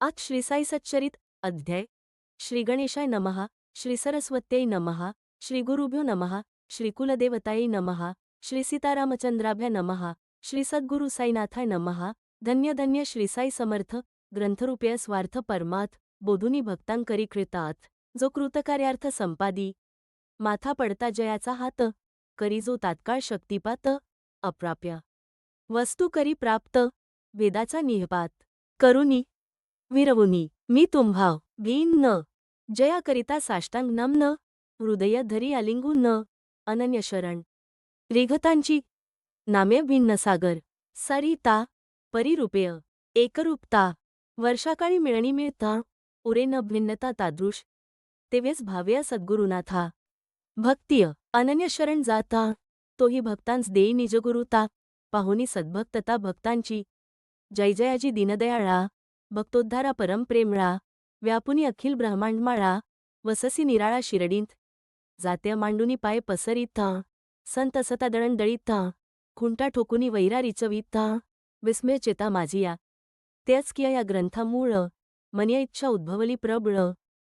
आज श्री साई सच्चरित अध्याय श्री गणेशाय नमः श्री सरस्वत्यै नमः श्री गुरुभ्यो नमः श्री कुलदेवतायै नमः श्री सीतारामचंद्राभ्या नमः श्री सद्गुरु साईनाथाय नमः धन्य धन्य श्री साई समर्थ ग्रंथरूपे स्वार्थ परमार्थ बोधुनी भक्तांकरी कृतार्थ जो कृतकार्यार्थ संपादी माथा पडता जयाचा हात करी जो तात्काळ शक्तिपात अप्राप्य वस्तू करी प्राप्त वेदाचा निःपात करुनी विरवुनी मी तुम्हा भीन न जयाकरिता साष्टांग नमन हृदय धरी आलिंगू न अनन्य शरण रिघतांची नामे भिन्न सागर सरिता परिरूपेय एकरूपता वर्षाकाळी मिळणी मिळता उरे न भिन्नता तादृश तेवेच भाव्य सद्गुरुनाथा भक्तिय अनन्य शरण जाता तोही भक्तांस देई निजगुरुता पाहुनी सद्भक्तता भक्तांची जय जयाजी दीनदयाळा भक्तोद्धारा परमप्रेमळा व्यापुनी अखिल ब्रह्मांडमाळा वससी निराळा शिरडींत जात्य मांडुनी पाय पसरिता संत सता दळणदळीता खुंटा ठोकुनी वैरा रिचविता विस्मय चेता माझिया तेच किया या ग्रंथा मूळ मनिया इच्छा उद्भवली प्रबळ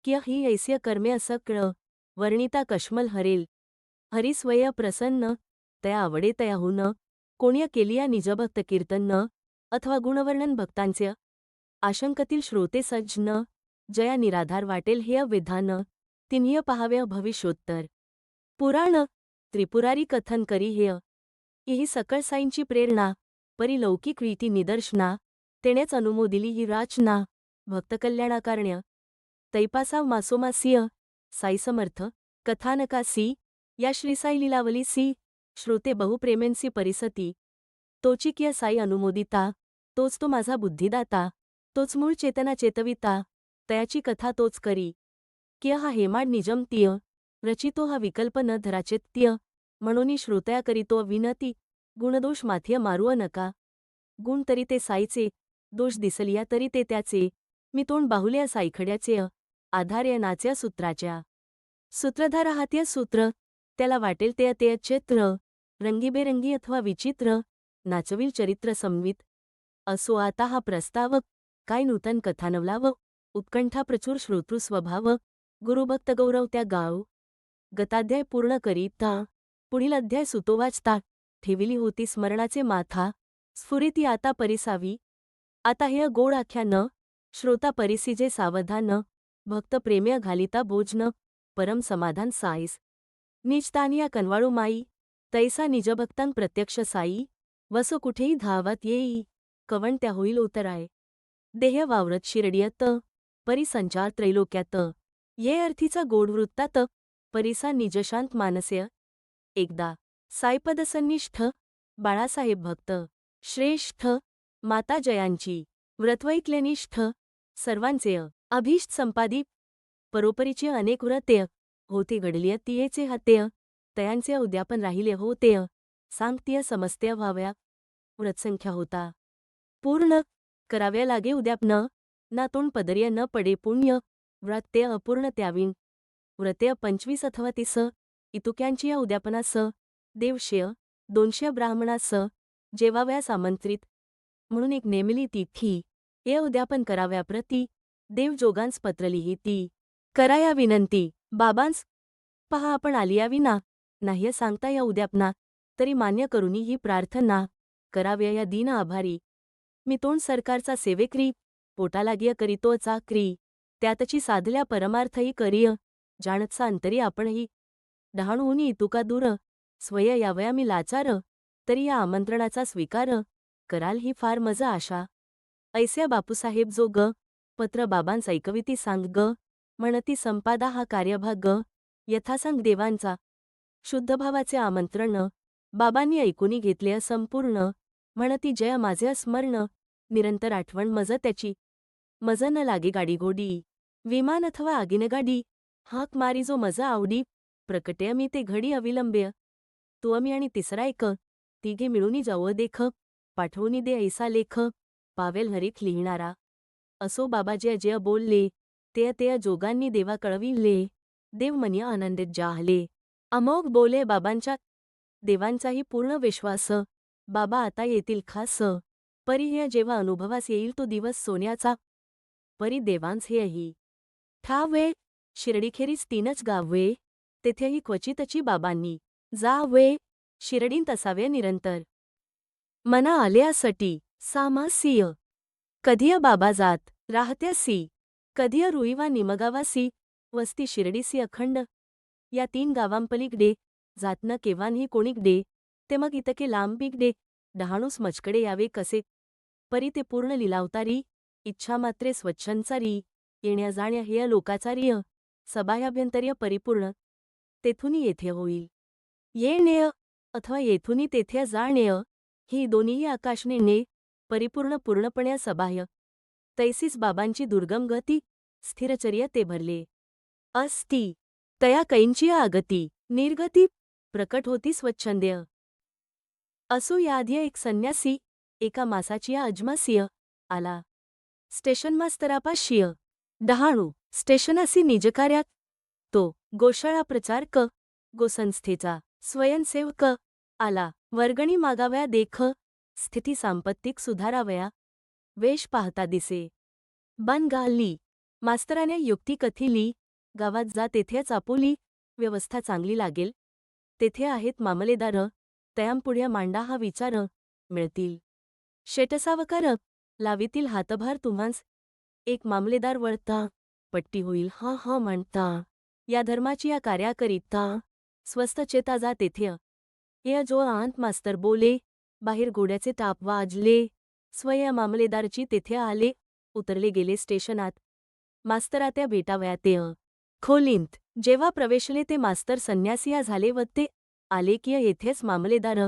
किया ही ऐस्य कर्मे असकळ वर्णिता कश्मल हरेल हरिस्वय प्रसन्न तया आवडे तयाहून कोण्या केलिया निजभक्त कीर्तन अथवा गुणवर्णन भक्तांचे आशंकतील श्रोते सज्जन जया निराधार वाटेल हे विधान तिन्ह्य पहावे भविष्योत्तर पुराण त्रिपुरारी कथन करी हेय ही सकळ साईंची प्रेरणा परिलौकिक रीती निदर्शना तेनेच अनुमोदिली ही राचना भक्तकल्याणाकारण्य तैपासाव मासोमासिय साई समर्थ कथानकासी या श्रीसाई लीलावलीसी श्रोते बहुप्रेमेंसी परिसती तोची किय साई अनुमोदिता तोच तो माझा बुद्धिदाता तोच मूळ चेतना चेतविता तयाची कथा तोच करी किय हा हेमाड निजमतीय रचितो हा विकल्प न धराचेत्य म्हणूनी श्रोतया करीतो विनती गुणदोष माथ्य मारुअ नका गुण तरी ते साईचे दोष दिसलिया तरी ते त्याचे मी तोंड बाहुल्या साईखड्याचे आधार्य नाच्या सूत्राच्या सूत्रधार हात्य सूत्र त्याला वाटेल ते चित्र रंगीबेरंगी अथवा विचित्र नाचविल चरित्र संवित असो आता हा प्रस्ताव काय नूतन कथानवलाव उत्कंठा प्रचूर श्रोतृ स्वभाव गुरुभक्त गौरव त्या गाव गताध्याय पूर्ण करीता पुढील अध्याय सुतो वाचता ठेविली होती स्मरणाचे माथा स्फुरिती आता परिसावी आता हे गोड आख्यान श्रोता परिसिजे सावधान भक्त प्रेम्य घालिता भोजन परम समाधान साईस निजतानिया कनवाळू माई तैसा निजभक्तांग प्रत्यक्ष साई वसो कुठेही धावत येई कवण त्या होईल उतराय देह वावरत शिरडियत परिसंचार त्रैलोक्यात ये अर्थीचा गोड वृत्तात परिसा निजशांत मानस्य एकदा साईपदसन्निष्ठ बाळासाहेब भक्त श्रेष्ठ माता जयांची व्रतवैक्ल्यनिष्ठ सर्वांचे अभीष्ट संपादी परोपरीचे अनेक व्रतेय होते घडलिय तियेचे हातेय तयांचे उद्यापन राहिले होतेय सांगतीय समस्तेय व्हाव्या व्रतसंख्या होता पूर्ण कराव्या लागे उद्यापन ना तोंड पदर्य न पडे पुण्य व्रते अपूर्ण त्याविण व्रते 25 अथवा 30 इतुक्यांची या उद्यापनास देवशेय 200 ब्राह्मणास जेवाव्यास आमंत्रित म्हणून एक नेमली तिथी हे उद्यापन कराव्याप्रती देवजोगांस पत्र लिहिती कराया विनंती बाबांस पहा आपण आलिया विना नाह्य सांगता या उद्यापना तरी मान्य करुनी ही प्रार्थना कराव्या या दीन आभारी मी तोंड सरकारचा सेवेकरी पोटालागिय करीतो चाकरी त्यातची साधल्या परमार्थही करिय जाणतसा अंतरी आपणही डहाणूनी इतुका दूर स्वय यावया मी लाचार तरी या आमंत्रणाचा स्वीकार कराल ही फार मजा आशा ऐस्या बापूसाहेब जो ग पत्र बाबांस ऐकविती सांग ग म्हणती संपादा हा कार्यभाग यथासांग देवांचा शुद्धभावाचे आमंत्रण बाबांनी ऐकूनी घेतले संपूर्ण म्हणती जय माझे स्मरण निरंतर आठवण मज त्याची मज न लागे गाडीघोडी विमान अथवा आगिनगाडी हाक मारी जो मजा आवडी प्रकटय मी ते घडी अविलंब्य तू आम्ही आणि तिसरा एक तिघे मिळूनी जाऊ देख पाठवूनी दे ऐसा लेख पावेल हरीख लिहिणारा असो बाबा जय जय बोलले ते जोगांनी देवा कळविले देव मनिया आनंदित जाहले अमोघ बोले बाबांच्या देवांचाही पूर्ण विश्वास बाबा आता येतील खास परिह्य जेव्हा अनुभवास येईल तो दिवस सोन्याचा परी देवांस हेही ठावे शिर्डीखेरीज 3च गावे तेथेही क्वचितची बाबांनी जावे शिर्डींत असावे निरंतर मना आल्यासटी सामासिय कधिय बाबा जात राहत्यासी कधिय रुईवा निमगावासी वस्ती शिर्डीसी अखंड या 3 गावांपलीकडे जातनं केव्हाही कोणीकडे ते मग इतके लांबीकडे डहाणूस मजकडे यावे कसे परी ते पूर्ण लिलावतारी इच्छा मात्रे स्वच्छंचारी येण्या जाण्या हेय लोकाचारिय सबाह्याभ्यंतर्य परिपूर्ण तेथुनी येथे होईल येणेय अथवा येथुनी तेथे जाणेय ही दोन्हीही आकाशनेणे परिपूर्ण पूर्णपणे सबाह्य तैसीच बाबांची दुर्गम गती स्थिरचर्य ते भरले अस्ति तया कैंचिय आगती निर्गती प्रकट होती स्वच्छंद्य असो याध्य एक संन्यासी एका मासाची अजमासीय आला स्टेशन मास्तरापाशीय डहाणू स्टेशनासी निजकार्यात तो गोशाळा प्रचारक गोसंस्थेचा स्वयंसेवक आला वर्गणी मागाव्या देख स्थिती सांपत्तिक सुधारावया वेश पाहता दिसे बन घालली मास्तराने युक्ती कथिली गावात जा तेथेच आपुली व्यवस्था चांगली लागेल तेथे आहेत मामलेदार तयांपुढ्या मांडा हा विचार मिळतील शेटसावकार लावीतील हातभार तुम्हास एक मामलेदार वळता पट्टी होईल हा हा म्हणता या धर्माची या कार्याकरिता स्वस्थ चेता जा तेथे ये जो आंत मास्तर बोले बाहेर घोड्याचे टाप वाजले स्वय मामलेदारची तेथे आले उतरले गेले स्टेशनात मास्तरा त्या भेटावया ते खोलींत जेव्हा प्रवेशले ते मास्तर संन्यासिया झाले व ते आले की येथेच मामलेदार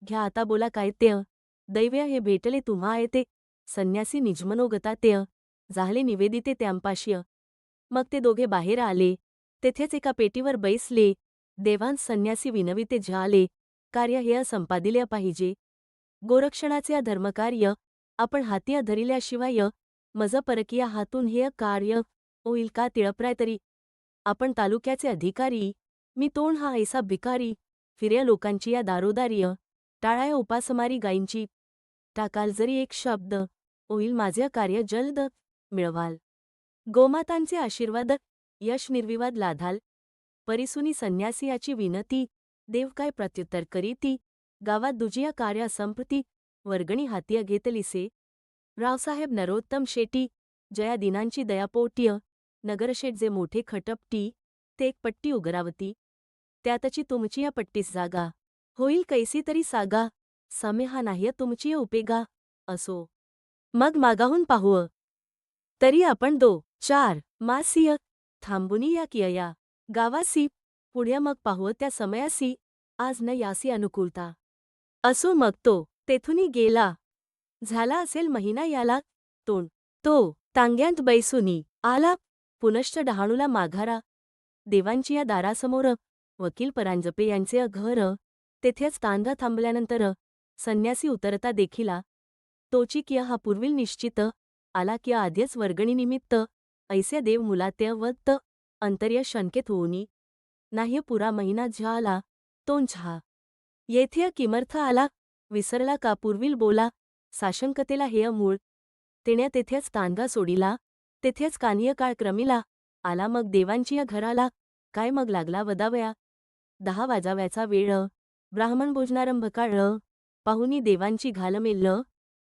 घ्या आता बोला काय ते दैव्य हे भेटले तुम्हा येते संन्यासी निजमनोगता ते झाले निवेदिते त्यांपाशी मग ते दोघे बाहेर आले तेथेच एका पेटीवर बैसले देवांस संन्यासी विनविते झाले कार्य हे संपादिले पाहिजे गोरक्षणाचे धर्मकार्य आपण हाती धरिल्याशिवाय मज परकीया हातून हे कार्य होईल का तिळप्राय तरी आपण तालुक्याचे अधिकारी मी तोंड हा ऐसा भिकारी फिर्या लोकांची या दारोदार्य टाळाया उपासमारी गायींची टाकाल जरी एक शब्द होईल माझे कार्य जलद मिळवाल गोमातांचे आशीर्वाद यश निर्विवाद लाधाल परिसुनी संन्यासियाची विनती देव काय प्रत्युत्तर करीती गावात दुजिया कार्या संपती वर्गणी हातिया घेतलीसे रावसाहेब नरोत्तम शेटी जया दिनांची दयापोट्य नगरशेठ जे मोठे खटपटी ते एक पट्टी उगरावती त्यातची तुमची या पट्टीस जागा होईल कैसी तरी सागा समे हा नाही तुमची उपेगा असो मग मागाहून पाहूअ तरी आपण 2-4 मासिय थांबुनी या किया गावासी पुढे मग पाहूअ त्या समयासी आज न यासी अनुकूलता असो मग तो तेथुनी गेला झाला असेल महिना याला तो तांग्यांत बैसुनी आला पुनश्च डहाणूला माघारा देवांची या दारासमोर वकील परांजपे यांचे घर तेथेच तांगा थांबल्यानंतर संन्यासी उतरता देखिला तोची किया हा पूर्वील निश्चित आला किया आधीच वर्गणीनिमित्त ऐसे देव मुलात्य वत्त अंतर्य शंकेत होऊनी नाही पुरा महिना झाला तोंझा येथे किमर्थ आला विसरला का पूर्वील बोला साशंकतेला हेय मूळ तेण्या तेथेच तांगा सोडिला तेथेच कानिय काळ क्रमिला आला मग देवांची या घराला काय मग लागला वदावया 10 वाजाव्याचा वेळ ब्राह्मण भोजनारंभ काळ पाहुनी देवांची घालमेल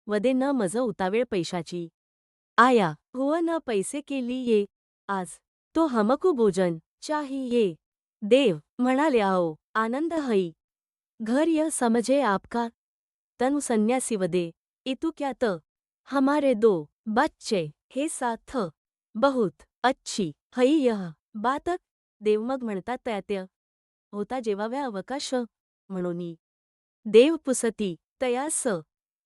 वदे न मज उतावेळ पैशाची आया हुव न पैसे केली ये आज तो हमकू भोजन चाहिए देव म्हणाले आओ आनंद हई घर यह समझे आपका तनु संन्यासी वदे इतु क्या त हमारे 2 बच्चे हे साथ बहुत अच्छी हई यह बात देव मग म्हणतात तयात्य होता जेवाव्या अवकाश म्हणोनी देव पुसती तयास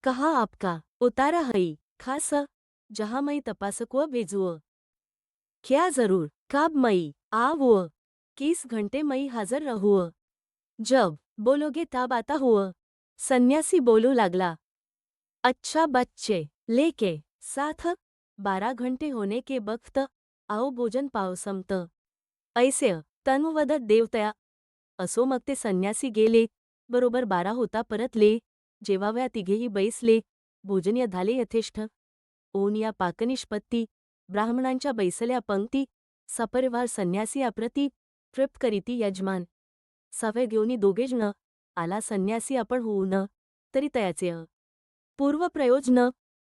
कहा आपका उतारा हई खास जहा मई तपासकुअ भेजुअ क्या जरूर काब मई आवुअ 21 घंटे मई हाजर रहुअ जब बोलोगे तब आता हुआ संन्यासी बोलू लागला अच्छा बच्चे लेके साथ 12 घंटे होने के वक्त आओ भोजन पाओ समत ऐसे तनुवदत देवतया असो मग ते संन्यासी गेले बरोबर 12 होता परतले जेवाव्या तिघेही बैसले भोजनीय झाले यथेष्ट ओन या पाकनिष्पत्ती ब्राह्मणांच्या बैसल्या पंक्ती सपरिवार संन्यासी अप्रती तृप्त करीती यजमान. सवे घेऊनी दोघेजण आला संन्यासी आपण होऊन तरी तयाचे पूर्वप्रयोजन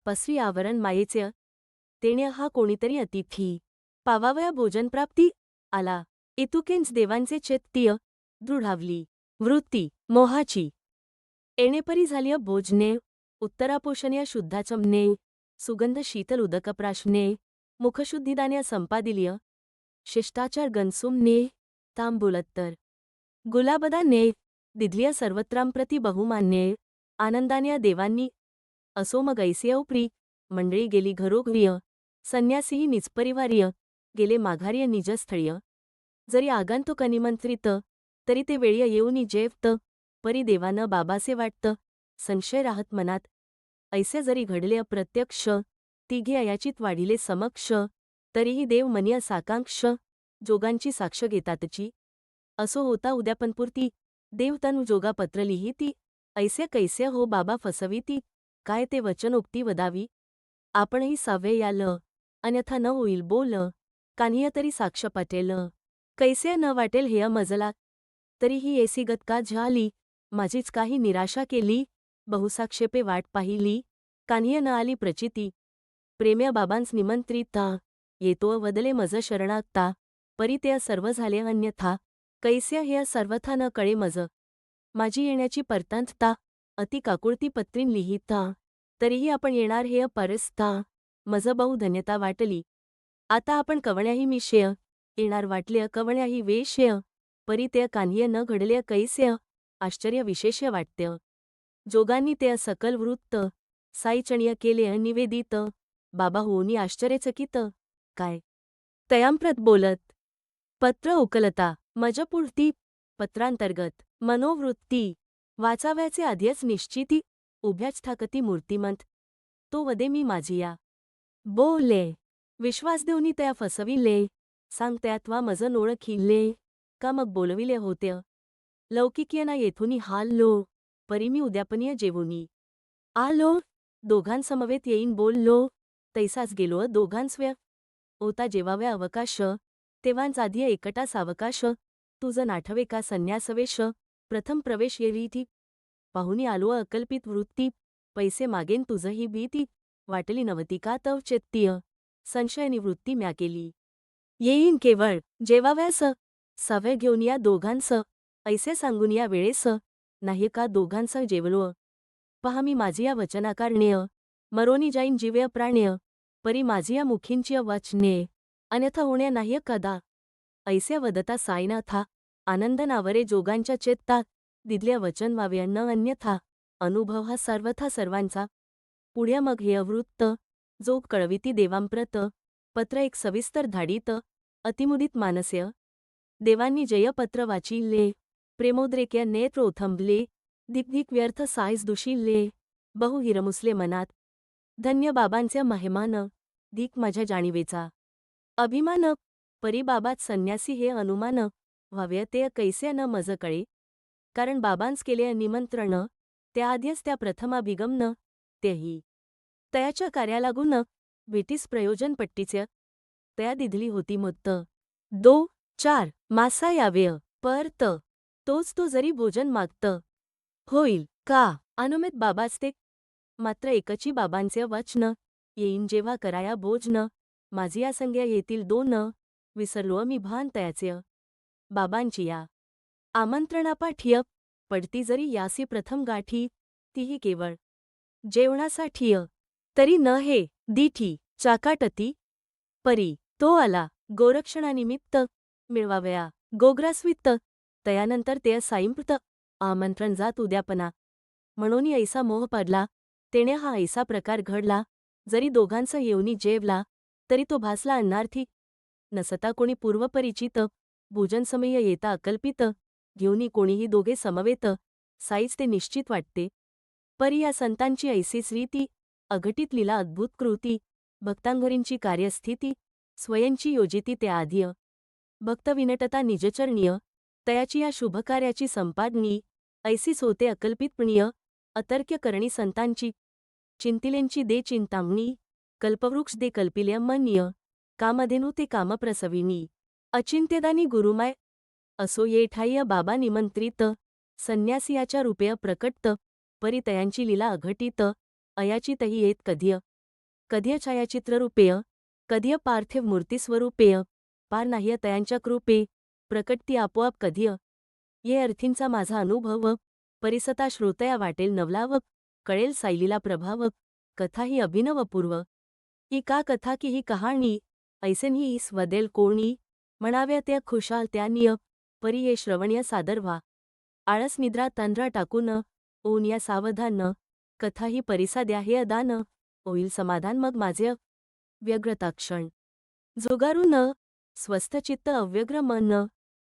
पसरी आवरण मायेचे तेणे हा कोणीतरी अतिथी पावावया भोजनप्राप्ती आला. इतुकेंच देवांचे चैत्य दृढावली वृत्ती मोहाची एणेपरी झाली भोजने उत्तरापोषणीय शुद्धाचमने सुगंध शीतल उदकप्राशने मुखशुद्धिदान्या संपादिलीय शिष्टाचार गणसुमने तांबूलत्तर गुलाबदाने दिधलिय सर्वत्रांप्रती बहुमान्ये आनंदान्या देवांनी असोम गैसिय उपरी मंडळी गेली घरोघरीय संन्यासीही निजपरिवारीय गेले माघारीय निजस्थळीय. जरी आगंतुक निमंत्रित तरी ते वेळीय येऊनी जेवत परी देवानं बाबासे वाटत संशय राहत मनात. ऐसे जरी घडले अप्रत्यक्ष तिघे अयाचित वाढिले समक्ष तरीही देव मनीय साकांक्ष जोगांची साक्ष घेतातची. असो होता उद्यापनपुरती देव तनु जोगा पत्र लिहिती ऐसे कैसे हो बाबा फसविती काय ते वचनोक्ती वदावी. आपणही सावे याल अन्यथा न होईल बोल कान्हिय तरी साक्ष पटेल कैसे न वाटेल हेय मजला. तरीही ऐसी गत का झाली माझीच काही निराशा केली बहुसाक्षेपे वाट पाहिली कान्हिय न आली प्रचिती. प्रेम्य बाबांस निमंत्रिता येतो वदले मज शरणागता परी ते सर्व झाले अन्यथा कैस्य हेय सर्वथा न कळे मज. माझी येण्याची परतंतता अति काकुळती पत्रीन लिहिता तरीही आपण येणार हेय परस्ता मज बहु धन्यता वाटली. आता आपण कवण्याही मिशेय येणार वाटले कवण्याही वेशेय परी ते कान्हिय न घडले कैसेय आश्चर्य विशेष्य वाटते. जोगांनी ते सकल वृत्त साईचणीय केले निवेदित बाबा होऊनी आश्चर्यचकित काय तयांप्रत बोलत. पत्र उकलता मजपुढती पत्रांतर्गत मनोवृत्ती वाचाव्याचे आधीच निश्चिती उभ्याच ठाकती मूर्तिमंत तो वदे मी माझिया बोले विश्वास देऊनी त्या फसविले सांग त्यात्वा मज नोळखिले का मग बोलविले होते. लौकिकीयना येथुनी हाललो परी मी उद्यापनीय जेवुनी आलो दोघांसमवेत येईन बोललो तैसाच गेलो दोघांस्व्य होता जेवाव्या अवकाश तेव्हांच आधी एकटा सावकाश तुझ नाठवे का संन्यासवेश प्रथम प्रवेश येवीती पाहुनी आलो अकल्पित वृत्ती पैसे मागेन तुझही भीती वाटली नवती का तव चैत्य संशय निवृत्ती म्या केली. येईन केवळ जेवाव्यास सवे घेऊन या दोघांस ऐसे सांगून या वेळेस नाही का दोघांस जेवलो पहा मी माझी या वचनाकारण्य मरोनी जाईन जीव्य प्राण्य परी माझी या मुखींची वचने अन्यथा होण्या नाही कदा. ऐसे वदता साईनाथा आनंद नावरे जोगांच्या चेत्ता दिदल्या वचन वावे न अन्यथा अनुभव हा सर्वथा सर्वांचा. पुढे मग हे अवृत्त जोग कळविती देवांप्रत पत्र एक सविस्तर धाडीत अतिमुदित मानस्य. देवांनी जयपत्र वाचिले प्रेमोद्रेक्य नेत्र ओथंबले दिग्दिक व्यर्थ सायस दुशिले बहु हिरमुसले मनात. धन्य बाबांचे महिमान दिक माझ्या जाणीवेचा अभिमान परी बाबात संन्यासी हे अनुमान व्हावे ते कैसे न मज कळे कारण बाबांस केले निमंत्रण त्याआधीच त्या प्रथमाभिगमन तेही तयाच्या कार्यालागून भेटीस प्रयोजन पट्टीचे तया दिधली होती मुत्त 2-4 मासा यावे परत तोच तो जरी भोजन मागत होईल का अनुमित बाबाच ते मात्र एकची बाबांचे वचन येईन जेव्हा कराया भोजन माझी या संज्ञा येतील 2 विसरलो मी भान तयाचे. बाबांची या आमंत्रणापाठीय पडती जरी यासी प्रथम गाठी तीही केवळ जेवणासाठी तरी न हे दिठी चाकाटती परी तो आला गोरक्षणानिमित्त मिळवावया गोग्रास्वित तयानंतर ते साईंप्रत आमंत्रण जात उद्यापना म्हणून ऐसा मोह पडला तेणे हा ऐसा प्रकार घडला जरी दोघांचा येऊनी जेवला तरी तो भासला अन्नार्थी नसता कोणी पूर्वपरिचित भोजनसमय येता अकल्पित घेऊनी कोणीही दोघे समवेत साईच ते निश्चित वाटते. परी या संतांची ऐसीच रीती अघटित लीला अद्भुत कृती भक्तांघरींची कार्यस्थिती स्वयंची योजिती ते आधी भक्त विनटता निजचरणीय तयाची या शुभकार्याची संपादनी ऐसीच होते अकल्पितपणीय अतर्क्य करणी संतांची चिंतिलेंची दे चिंतामणी कल्पवृक्ष दे कल्पिले मन्य कामधेनू ते कामप्रसविनी अचिंत्यदानी गुरुमाय असो ये ठाय्य बाबा निमंत्रित संन्यासियाच्या रूपेय प्रकटत परी तयांची लीला अघटित अयाची तही येत कधिय कधिय छायाचित्ररूपेय कधिय पार्थिव मूर्तिस्वरूपेय पार नाह्य तयांच्या कृपे प्रकटती आपोआप कधिय ये अर्थींचा माझा अनुभव परिसता श्रोतया वाटेल नवलाव कळेल सायलीला प्रभाव कथा ही अभिनवपूर्व ही का कथा की ही कहाणी ऐसेन ही ईस वदेल कोणी म्हणाव्या त्या खुशाल त्या निय परी ये श्रवणीय सादर व्हा आळस निद्रा तांद्रा टाकून ऊन या सावधान कथा ही परिसा द्या हे अदान होईल समाधान मग माझे व्यग्रताक्षण जुगारून स्वस्थ चित्त अव्यग्र मन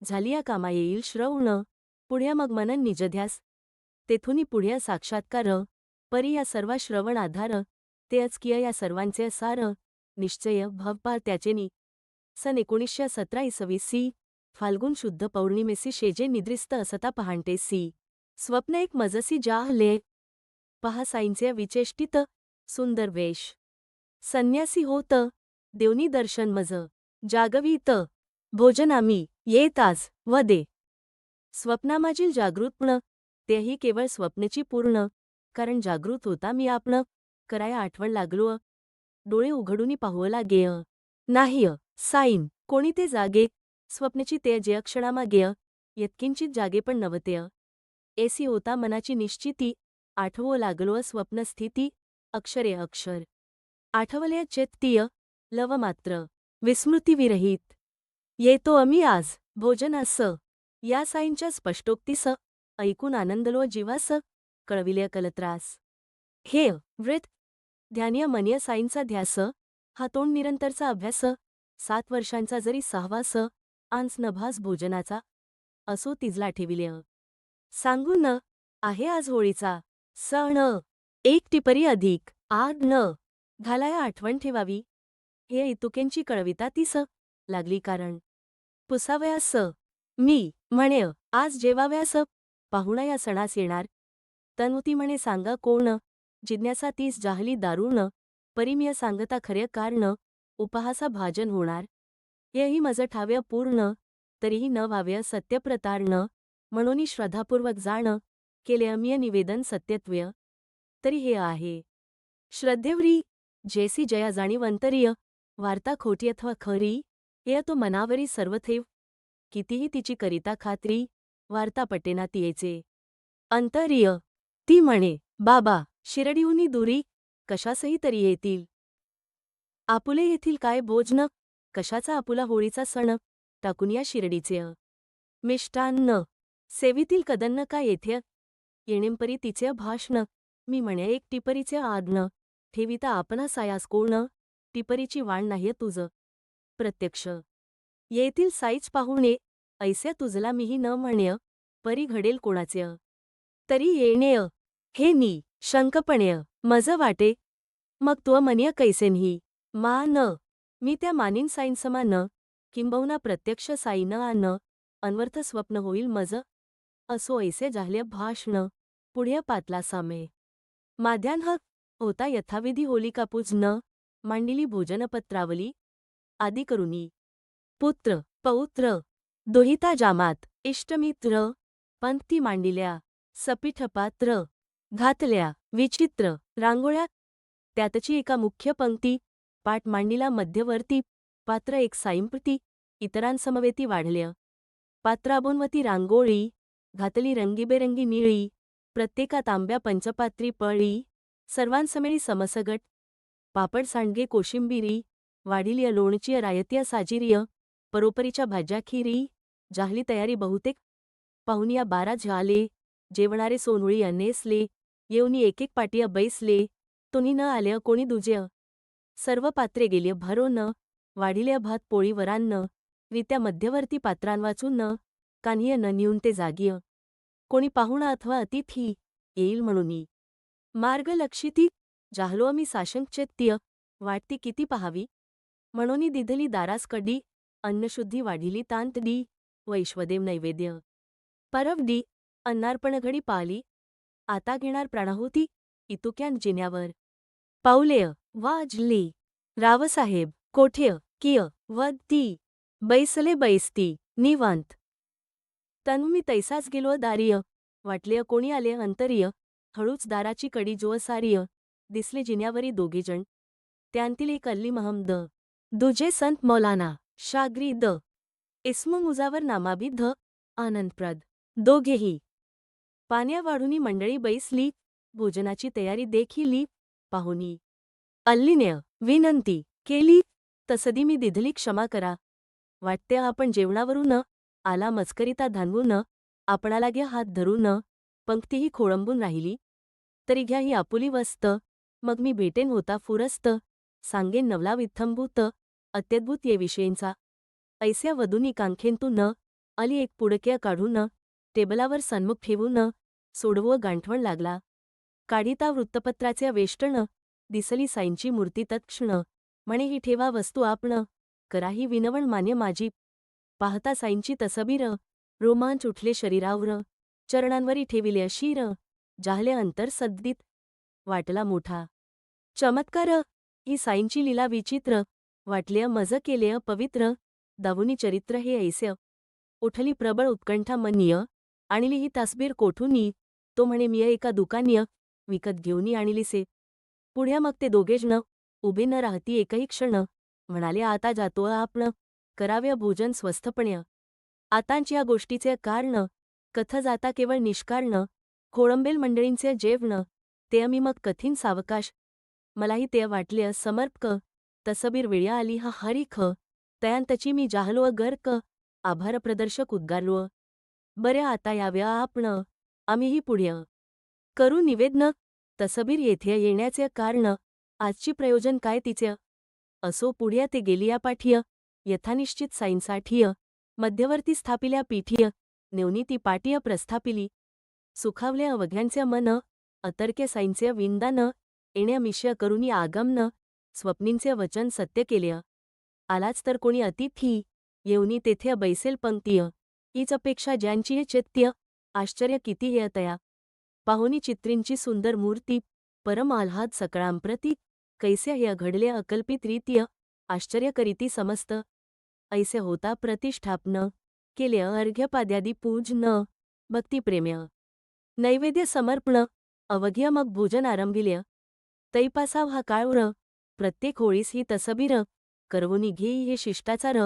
झाली या कामा येईल श्रवण पुढ्या मग मनन निजध्यास तेथुनी पुढ्या साक्षात्कार परी या सर्व श्रवण आधार ते अचकिय या सर्वांचे सार निश्चय भवपार त्याचेनी सन 1917 फाल्गुन शुद्ध पौर्णिमेसी शेजे निद्रिस्त असता पहाटेसी स्वप्न एक मजसी जाहले पहा साईंचे विचेष्टित सुंदर वेश संन्यासी होत देवनी दर्शन मज जागवीत भोजनामी येत आज व दे स्वप्नामाजील जागृतपण तेही केवळ स्वप्नची पूर्ण कारण जागृत होता मी आपण कराया आठवण लागलो डोळे उघडूनी पाहू लागेय नाही साईन कोणी ते जागे स्वप्नची ते जे क्षणामागे यत्किंचित जागे पण नवतेय एसी होता मनाची निश्चिती आठवो लागलो स्वप्नस्थिती अक्षरे अक्षर आठवले चेत्तीय लव मात्र विस्मृतीविरहित येतो अमी आज भोजनास या साईंच्या स्पष्टोक्तीस ऐकून आनंदलो जीवास कळविले कलत्रास हे वृत ध्यानीय मनीय साईंचा ध्यास हा तोंड निरंतरचा अभ्यास 7 वर्षांचा जरी सहवास आंस नभास भोजनाचा असो तिजला ठेविले सांगून आहे आज होळीचा सण एक टिपरी अधिक आग न घालाया आठवण ठेवावी हे इतुकेंची कळविता तीस लागली कारण पुसावयास मी म्हणे आज जेवाव्यास पाहुणा या सणास येणार तनुती म्हणे सांगा कोण जिज्ञासा तीस जाहली दारुण परिमिय सांगता खरे कारण उपहासा भाजन होणार हेही मज ठाव्य पूर्ण तरीही न व्हाव्य सत्यप्रतारण म्हणून श्रद्धापूर्वक जाण केले अमिय निवेदन सत्यत्व्य तरी हे आहे श्रद्धेवरी जैसी जया जाणीवंतरीय वार्ता खोटी अथवा खरी हे तो मनावरी सर्वथैव कितीही तिची करिता खात्री वार्ता पटेना तियेचे अंतरीय ती म्हणे बाबा शिरडीहुनी दुरी कशासही तरी येतील आपुले येथील काय भोजन कशाचा आपुला होळीचा सण टाकून या शिरडीचे मिष्टान्न सेवितील कदन्न का येथे येणेंपरी तिचे भाषण मी म्हणे एक टिपरीचे आडन ठेविता आपणा सायास कोण टिपरीची वाण नाही तुझ प्रत्यक्ष येथील साईच पाहुणे ऐसे तुझला मीही न म्हणेय परी घडेल कोणाचे तरी येणेय हे नी शंकपणेय मज वाटे मग तो मनिय कैसेनही मान मी त्या मानीन साईंसमा न किंबहुना प्रत्यक्ष साई न आन अन्वर्थ स्वप्न होईल मज असो ऐसे जाहले भाषण पुढे पातला सामे माध्यान्ह होता यथाविधी होलिका पूजन मांडिली भोजनपत्रावली आदी करुनी पुत्र पौत्र दोहिता जामात इष्टमित्र पंक्ती मांडिल्या सपीठपात्र घातल्या विचित्र रांगोळ्या त्यातची एका मुख्य पंक्ती पाठ मांडिला मध्यवर्ती पात्र एक साईंप्रती इतरांसमवेती वाढल्या पात्राबोनवती रांगोळी घातली रंगीबेरंगी निळी प्रत्येकात आंब्या पंचपात्री पळी सर्वांसमेळी समसगट पापड सांडगे कोशिंबिरी वाढिलिय लोणचीय रायतीय साजिरीय परोपरीच्या भाज्या खीरी जाहली तयारी बहुतेक पाहुनिया 12 झाले जेवणारे सोनोळी नेसले येऊनी एक पाटिया बैसले तुनी न आल्या कोणी दुजेय सर्व पात्रे गेलिय भरोन वाढिलिय भात पोळी वरान्न रित्या मध्यवर्ती पात्रांवाचून कान्हिय न निऊन ते जागिय कोणी पाहुणा अथवा अतिथी येईल म्हणूनी मार्ग लक्षिती जाहलो आम्ही साशंकचेत्य वाटती किती पहावी म्हणूनी दिधली दारास कडी अन्नशुद्धी वाढिली तांतडी वैश्वदेव नैवेद्य परवडी अन्नार्पणघडी पाली आता घेणार प्राणाहुती इतुक्यान जिन्यावर पाऊलेय वाजली रावसाहेब कोठेय किय व ती बैसले बैसती निवांत. तनु मी तैसाच गेलो दारिय, वाटले कोणी आले अंतरिय. हळूच दाराची कडी जो सारिय, दिसले जिन्यावरी दोघेजण. त्यांतील एक अल्ली महमद, दुजे संत मौलाना शाग्री द इस्म मुजावर नामाभिध आनंदप्रद. दोघेही पाण्या वाढूनी मंडळी बैसली, भोजनाची तयारी देखीली. पाहुणी अल्लीने विनंती केली, तसदी मी दिधली क्षमा करा. वाटते आपण जेवणावरून आला मस्करिता धानवून, आपणाला घ्या हात धरून. पंक्तीही खोळंबून राहिली. तरी घ्या ही आपुली वस्त, मग मी भेटेन होता फुरस्त. सांगेन नवला विथंभूत अत्यद्भुत ये विषयींचा. ऐस्या वधूनी कांखेंतून अली एक पुडक्या काढून, टेबलावर सन्मुख ठेवून सोडवं गांठवण लागला. काढिता वृत्तपत्राचे वेष्टन, दिसली साईंची मूर्ती तत्क्षण. म्हणे ही ठेवा वस्तू आपण, कराही विनवण मान्य माझी. पाहता साईंची तसबीर, रोमांच उठले शरीरावर. चरणांवरी ठेविले अशीर, जाहले अंतर सद्दीत. वाटला मोठा चमत्कार, ही साईंची लीला विचित्र. वाटले मज केले पवित्र, दावुनी चरित्र हे ऐस्य. उठली प्रबळ उत्कंठा मनीय, आणली ही तसबीर कोठूनी. तो म्हणे मिय एका दुकानीय, विकत घेऊनी आणलीसे. पुढ्या मग ते दोघेजण उभे न राहती एकही क्षण. म्हणाले आता जातो आपण, कराव्य भोजन स्वस्थपणे. आतांची या गोष्टीचे कारण, कथ जाता केवळ निष्कारण. खोळंबेल मंडळींचे जेवण, ते मी मग कथीन सावकाश. मलाही ते वाटले समर्पक, तसबीर वेळ्या आली हा हरीख. तयांतची मी जाहलो गर्क, आभार प्रदर्शक उद्गारलो. बरे आता याव्या आपण, आम्हीही पुढ्य करू निवेदन. तसबीर येथे येण्याचे कारण, आजची प्रयोजन काय तिचे. असो पुढ्या ते गेलिया पाठीय, यथानिश्चित साईंसाठीय. मध्यवर्ती स्थापिल्या पीठीय, नेवनी ती पाटीय प्रस्थापिली. सुखावले अवघ्यांचे मन, अतर्क्य साईंचे विंदान. येण्या मिश्य करुनी आगमन, स्वप्नींचे वचन सत्य केले. आलाच तर कोणी अतिथी, येऊनी तेथे बैसेल पंक्तीय. हीच अपेक्षा ज्यांची चैत्य, आश्चर्य किती हे तया. पाहुनी चित्रींची सुंदर मूर्ती, परम आल्हाद सकळांप्रती. कैसे हे घडले अकल्पित रीतीय, आश्चर्य करीती समस्त. ऐसे होता प्रतिष्ठापन, केले अर्घ्यपाद्यादी पूजन. भक्तिप्रेम्य नैवेद्य समर्पण, अवघ्य मग भोजन आरंभिले. तैपासाव हा काळूर, प्रत्येक होळीस ही तसबीर. करवुनी घेई हे शिष्टाचार,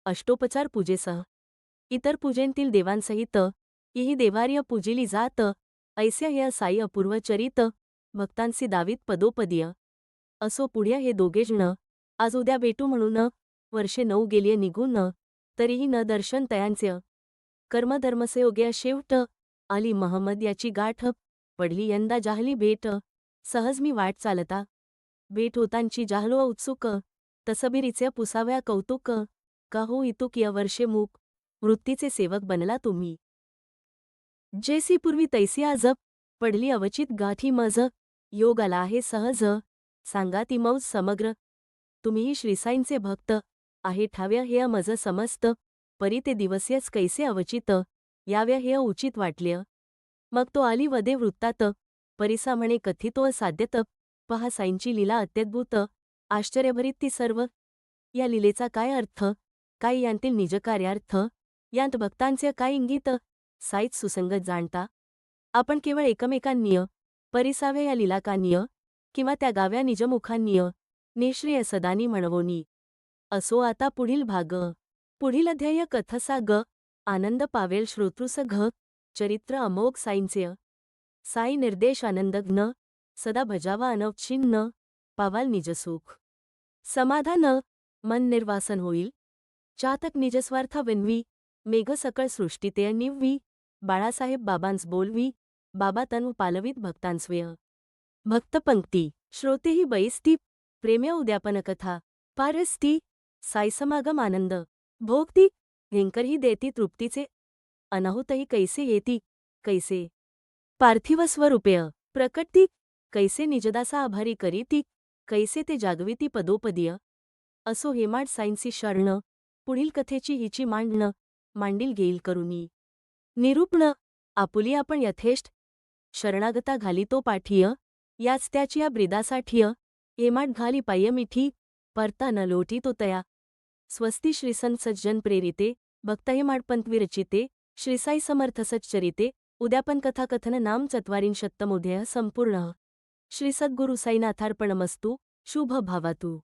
अष्टोपचार पूजेसह. इतर पूजेंतील देवांसहित, ही देवार्य पूजिली जात. ऐस्य हे साई अपूर्व चरित, भक्तांसी दावीत पदोपदीय. असो पुढ्या हे दोघेजण, आज उद्या भेटू म्हणून. वर्षे 9 गेलिये निघून, तरीही न दर्शन तयांचे. कर्मधर्मसयोग्य शेवट, आली महमद याची गाठ. पडली यंदा जाहली भेट, सहज मी वाट चालता. भेट होतांची जाहलो उत्सुक, तसबीरीचे पुसाव्या कौतुक. का हो इतुक या वर्षे मूक, वृत्तीचे सेवक बनला तुम्ही. जैसी पूर्वी तैसी आज, पडली अवचित गाठी मज. योग आला आहे सहज, सांगा ती मौज समग्र. तुम्हीही श्रीसाईंचे भक्त, आहे ठाव्या हे मज समस्त. परी ते दिवसयच कैसे अवचित, याव्या हे उचित वाटल्य. मग तो आली वदे वृत्तात, परिसा म्हणे कथितो साध्यत. पहा साईंची लीला अत्यद्भुत, आश्चर्यभरीत ती सर्व. या लीलेचा काय अर्थ, काय यांतील निजकार्यार्थ. यांत भक्तांचे काय इंगित, साईच सुसंगत जाणता. आपण केवळ एकमेकांनीय, परिसाव्या या लीलाकानीय. किंवा त्या गाव्या निजमुखांनीय, निश्रिय सदानी म्हणवोनी. असो आता पुढील भाग. पुढील अध्याय कथसा ग. आनंद पावेल श्रोतृस घ. चरित्र अमोघ साईंचे. साई निर्देश आनंदघ्न, सदा भजावा अनवच्छिन्न. पावाल निजसुख समाधान, मन निर्वासन होईल. चातक निजस्वार्थ विनवी, मेघ सकळ सृष्टीते निव्वी. बाळासाहेब बाबांस बोलवी, बाबा तनु पालवीत भक्तांस्वेय. भक्तपंक्ती श्रोतेही बैसती, प्रेम्य उद्यापन कथा. पारसती साईसमागम आनंद भोगती. हेंकरही देती तृप्तीचे, अनाहुतही कैसे येती. कैसे पार्थिव स्वरूपेय प्रकटती. कैसे निजदासा आभारी करीती. कैसे ते जागविती पदोपदीय. असो हेमाड साईंसी शरण, पुढील कथेची हिची मांडील घेईल करुनी. निरूपण आपुली आपण यथेष्ट, शरणागता घालितो पाठीय. याच त्याची या ब्रिदासाठीय, हेमाट घाली पाय मिठी. परता न लोटी तो तया. स्वस्ति श्री संत सज्जन प्रेरिते भक्तहिमाडपंत विरचिते श्री साई समर्थ सच्चरिते उद्यापन कथाकथन नाम चत्वारिंशत्तमोऽध्यायः संपूर्णः. श्री सद्गुरु साईनाथार्पणमस्तु. शुभ भावातु.